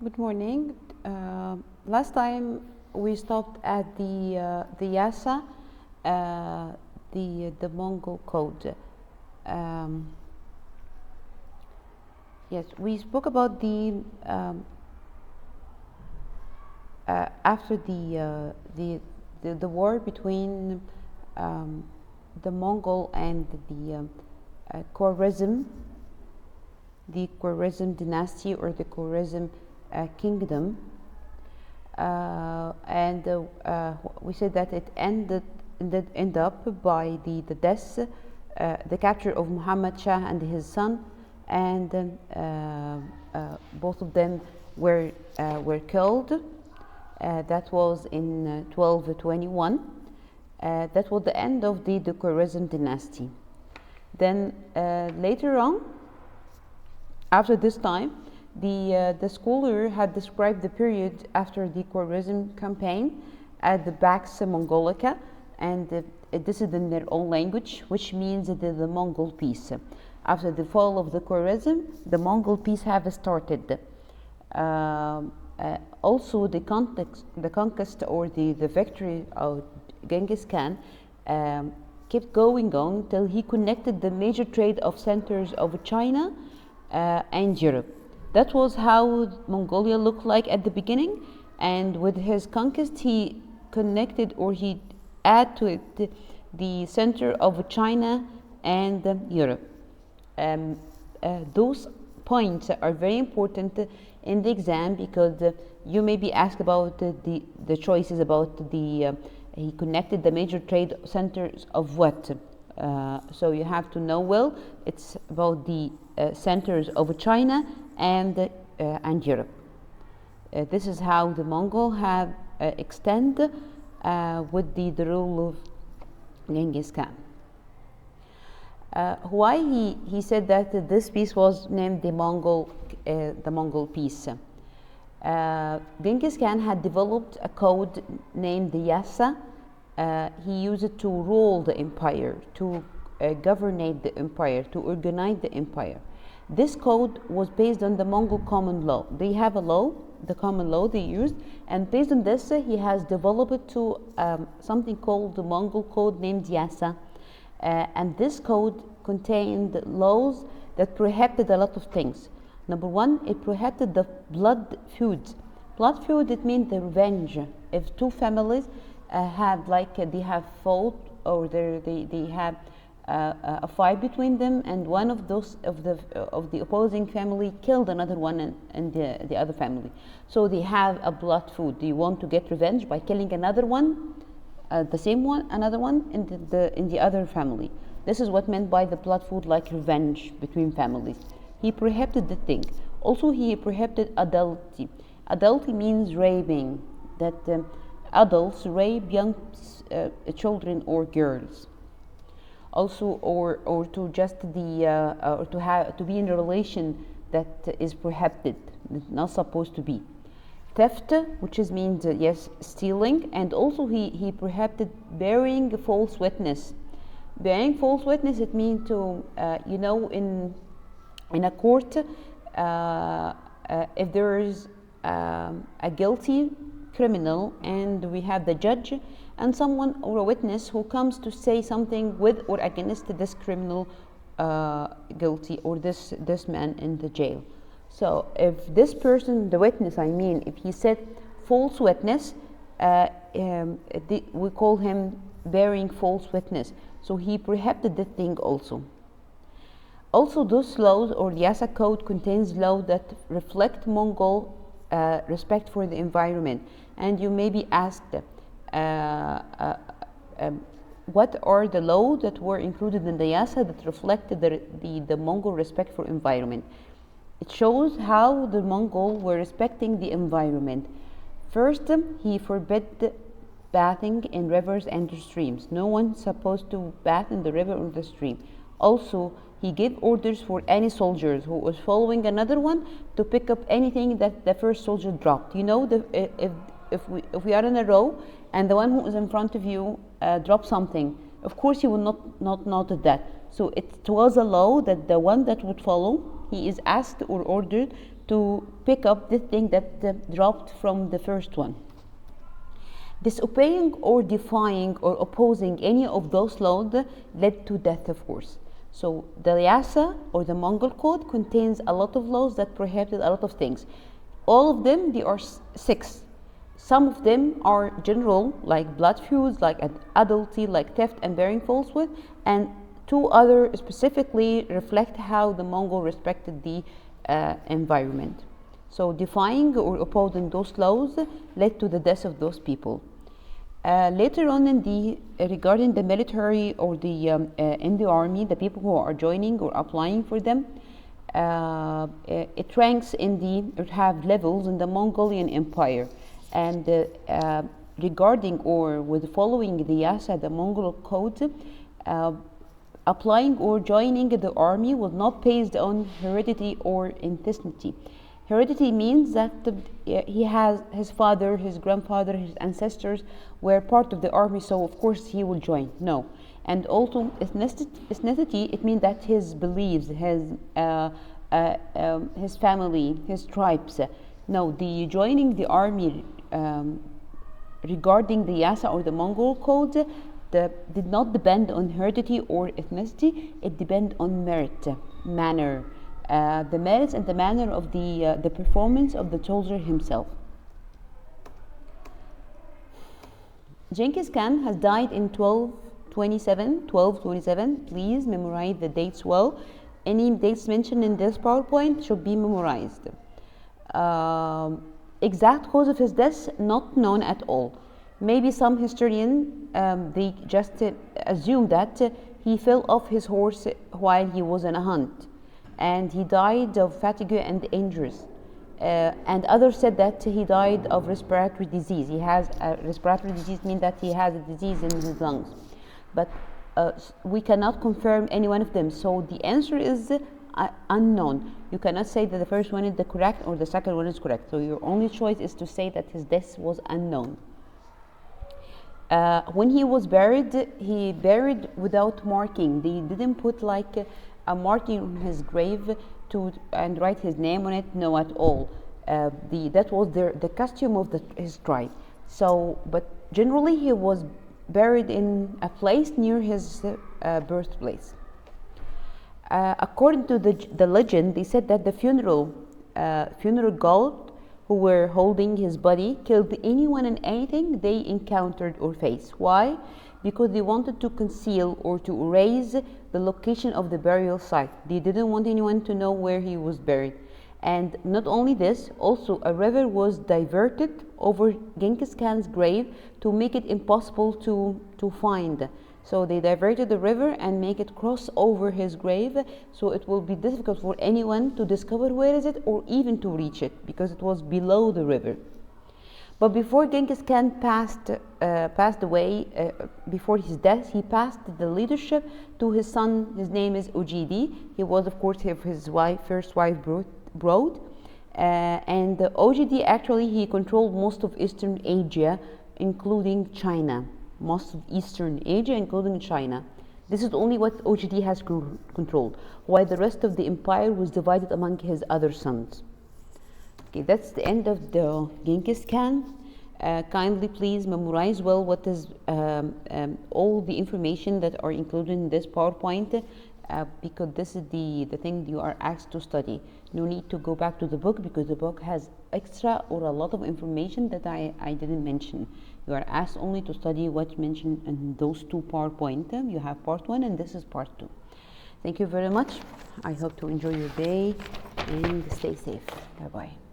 Good morning. Last time we stopped at the Yasa, the Mongol code. Um, yes, we spoke about after the war between um, the Mongol and Khwarezm, the Khwarezm dynasty or the Khwarezm kingdom, and we said that it ended up by the death, the capture of Muhammad Shah and his son, and both of them were killed. That was in 1221. That was the end of the Khwarezm dynasty. Then later on, after this time, the scholar had described the period after the Khwarezm campaign as the Pax Mongolica, and this is in their own language, which means the Mongol peace. After the fall of the Khwarezm, the Mongol peace have started. Also, the conquest or the victory of Genghis Khan kept going on till he connected the major trade of centers of China and Europe. That was how Mongolia looked like at the beginning, and with his conquest he connected, or he added to it the center of China and Europe. Those points are very important in the exam, because you may be asked about the choices about he connected the major trade centers of what. So you have to know well. It's about the centers of China and Europe. This is how the Mongol have extend with the rule of Genghis Khan. Why he said that this piece was named the Mongol piece? Genghis Khan had developed a code named the Yasa. He used it to rule the empire, to govern the empire, to organize the empire. This code was based on the Mongol common law. They have a law, the common law they used, and based on this, he has developed to something called the Mongol code named Yasa. And this code contained laws that prohibited a lot of things. Number one, it prohibited the blood feuds. Blood feud, it means the revenge. If two families they have fought, or they have a fight between them, and one of the opposing family killed another one and the other family, so they have a blood feud. Do you want to get revenge by killing another one, another one in the other family? This is what meant by the blood feud, like revenge between families. He prohibited the thing. Also, he prohibited adultery. Adultery means raping, that adults rape young children or girls. Also, or to just or to be in a relation that is prohibited, not supposed to be. Theft, which means stealing, and also he prohibited bearing false witness. Bearing false witness, it means to in a court, if there is a guilty criminal, and we have the judge and someone or a witness who comes to say something with or against this criminal guilty, or this man in the jail. So if this person, the witness, if he said false witness, we call him bearing false witness. So he prohibited the thing also. Also, those laws, or the Yasa code, contains laws that reflect Mongol respect for the environment. And you may be asked, what are the laws that were included in the Yasa that reflected the Mongol respect for environment? It shows how the Mongol were respecting the environment. First, he forbid bathing in rivers and streams. No one's supposed to bath in the river or the stream. Also, he gave orders for any soldiers who was following another one to pick up anything that the first soldier dropped. If we are in a row and the one who is in front of you drops something, of course you will not notice that. So it was a law that the one that would follow, he is asked or ordered to pick up the thing that dropped from the first one. Disobeying or defying or opposing any of those laws led to death, of course. So the Yasa or the Mongol code contains a lot of laws that prohibited a lot of things. All of them, they are 6. Some of them are general, like blood feuds, like adultery, like theft and bearing falsehood, and 2 other specifically reflect how the Mongol respected the environment. So defying or opposing those laws led to the death of those people. Later on in the regarding the military or the in the army, the people who are joining or applying for them, it ranks in the, it have levels in the Mongolian Empire, and regarding or with following the Yasa, the Mongol code, applying or joining the army was not based on heredity or ethnicity. Heredity means that he has his father, his grandfather, his ancestors were part of the army, so of course he will join. No. And also ethnicity, it means that his beliefs, his family, his tribes. No, the joining the army regarding the Yasa or the Mongol code did not depend on heredity or ethnicity. It depended on merit, manner. The merits and the manner of the performance of the soldier himself. Genghis Khan has died in 1227. Please memorize the dates well. Any dates mentioned in this PowerPoint should be memorized. Exact cause of his death not known at all. Maybe some historian they just assume that he fell off his horse while he was on a hunt, and he died of fatigue and injuries. And others said that he died of respiratory disease. He has a respiratory disease, means that he has a disease in his lungs. But we cannot confirm any one of them. So the answer is unknown. You cannot say that the first one is the correct or the second one is correct. So your only choice is to say that his death was unknown. When he was buried, he buried without marking. They didn't put like a marking on his grave and write his name on it. No, at all. That was the custom of his tribe. So, but generally he was buried in a place near his birthplace. According to the legend, they said that the funeral guard who were holding his body killed anyone and anything they encountered or faced. Why? Because they wanted to conceal or to erase the location of the burial site. They didn't want anyone to know where he was buried. And not only this, also a river was diverted over Genghis Khan's grave to make it impossible to find. So they diverted the river and make it cross over his grave, so it will be difficult for anyone to discover where is it or even to reach it, because it was below the river. But before Genghis Khan passed away, before his death, he passed the leadership to his son. His name is Ujidi. He was, of course, his first wife, Broad. And Ujidi, actually, he controlled most of Eastern Asia, including China. Most of Eastern Asia, including China. This is only what Ujidi has controlled, while the rest of the empire was divided among his other sons. Okay, that's the end of the Genghis Khan. Kindly please memorize well what is all the information that are included in this PowerPoint, because this is the thing you are asked to study. No need to go back to the book, because the book has extra or a lot of information that I didn't mention. You are asked only to study what's mentioned in those 2 PowerPoint. You have part 1 and this is part 2. Thank you very much. I hope to enjoy your day and stay safe. Bye-bye.